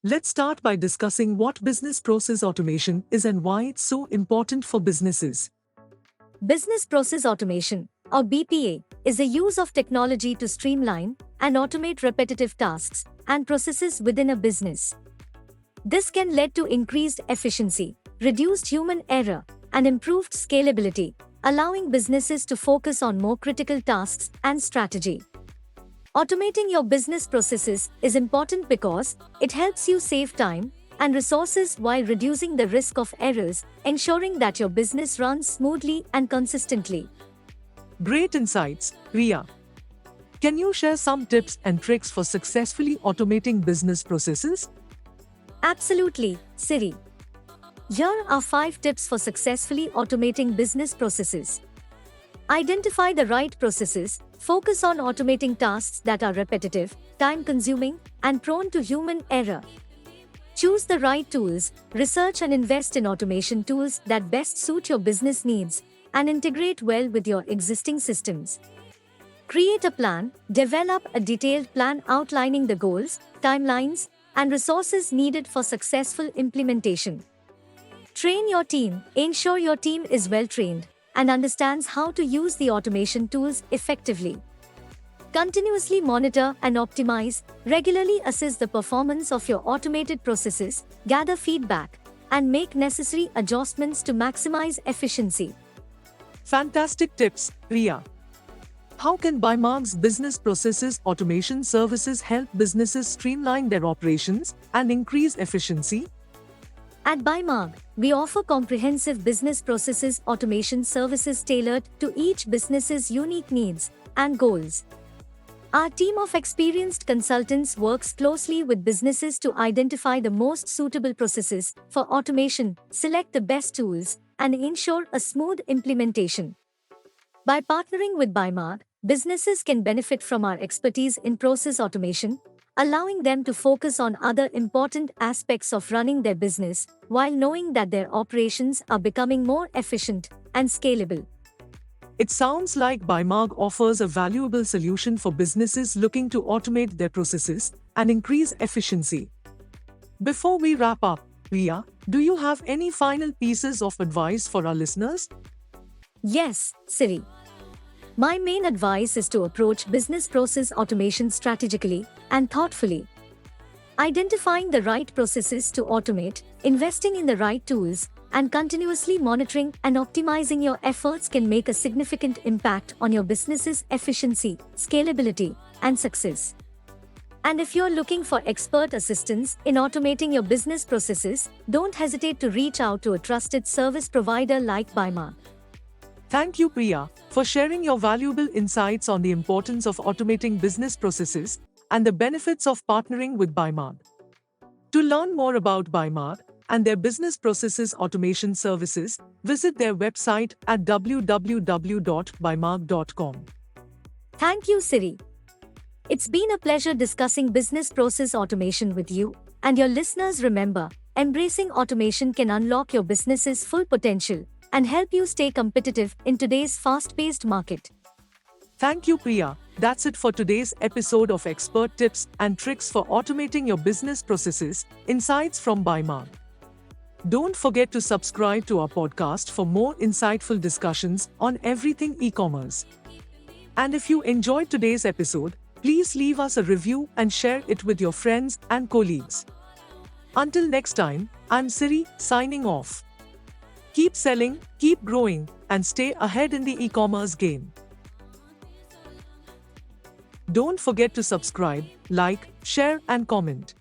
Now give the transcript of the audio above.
Let's start by discussing what business process automation is and why it's so important for businesses. Business process automation, or BPA, is the use of technology to streamline and automate repetitive tasks and processes within a business. This can lead to increased efficiency, reduced human error, and improved scalability, allowing businesses to focus on more critical tasks and strategy. Automating your business processes is important because it helps you save time and resources while reducing the risk of errors, ensuring that your business runs smoothly and consistently. Great insights, Priya. Can you share some tips and tricks for successfully automating business processes? Absolutely, SIRI. Here are 5 tips for successfully automating business processes. Identify the right processes. Focus on automating tasks that are repetitive, time-consuming, and prone to human error. Choose the right tools. Research and invest in automation tools that best suit your business needs and integrate well with your existing systems. Create a plan. Develop a detailed plan outlining the goals, timelines, and resources needed for successful implementation. Train your team. Ensure your team is well-trained and understands how to use the automation tools effectively. Continuously monitor and optimize. Regularly assess the performance of your automated processes, gather feedback, and make necessary adjustments to maximize efficiency. Fantastic tips, Priya. How can BUYMARG's business processes automation services help businesses streamline their operations and increase efficiency? At BUYMARG, we offer comprehensive business processes automation services tailored to each business's unique needs and goals. Our team of experienced consultants works closely with businesses to identify the most suitable processes for automation, select the best tools, and ensure a smooth implementation. By partnering with BUYMARG, businesses can benefit from our expertise in process automation, allowing them to focus on other important aspects of running their business while knowing that their operations are becoming more efficient and scalable. It sounds like BUYMARG offers a valuable solution for businesses looking to automate their processes and increase efficiency. Before we wrap up, Priya, do you have any final pieces of advice for our listeners? Yes, SIRI. My main advice is to approach business process automation strategically and thoughtfully. Identifying the right processes to automate, investing in the right tools, and continuously monitoring and optimizing your efforts can make a significant impact on your business's efficiency, scalability, and success. And if you're looking for expert assistance in automating your business processes, don't hesitate to reach out to a trusted service provider like BUYMARG. Thank you, Priya, for sharing your valuable insights on the importance of automating business processes and the benefits of partnering with BUYMARG. To learn more about BUYMARG and their business processes automation services, visit their website at www.buymarg.com. Thank you, SIRI. It's been a pleasure discussing business process automation with you and your listeners. Remember, embracing automation can unlock your business's full potential and help you stay competitive in today's fast-paced market. Thank you, Priya. That's it for today's episode of Expert Tips and Tricks for Automating Your Business Processes, Insights from BUYMARG. Don't forget to subscribe to our podcast for more insightful discussions on everything e-commerce. And if you enjoyed today's episode, please leave us a review and share it with your friends and colleagues. Until next time, I'm SIRI, signing off. Keep selling, keep growing, and stay ahead in the e-commerce game. Don't forget to subscribe, like, share, and comment.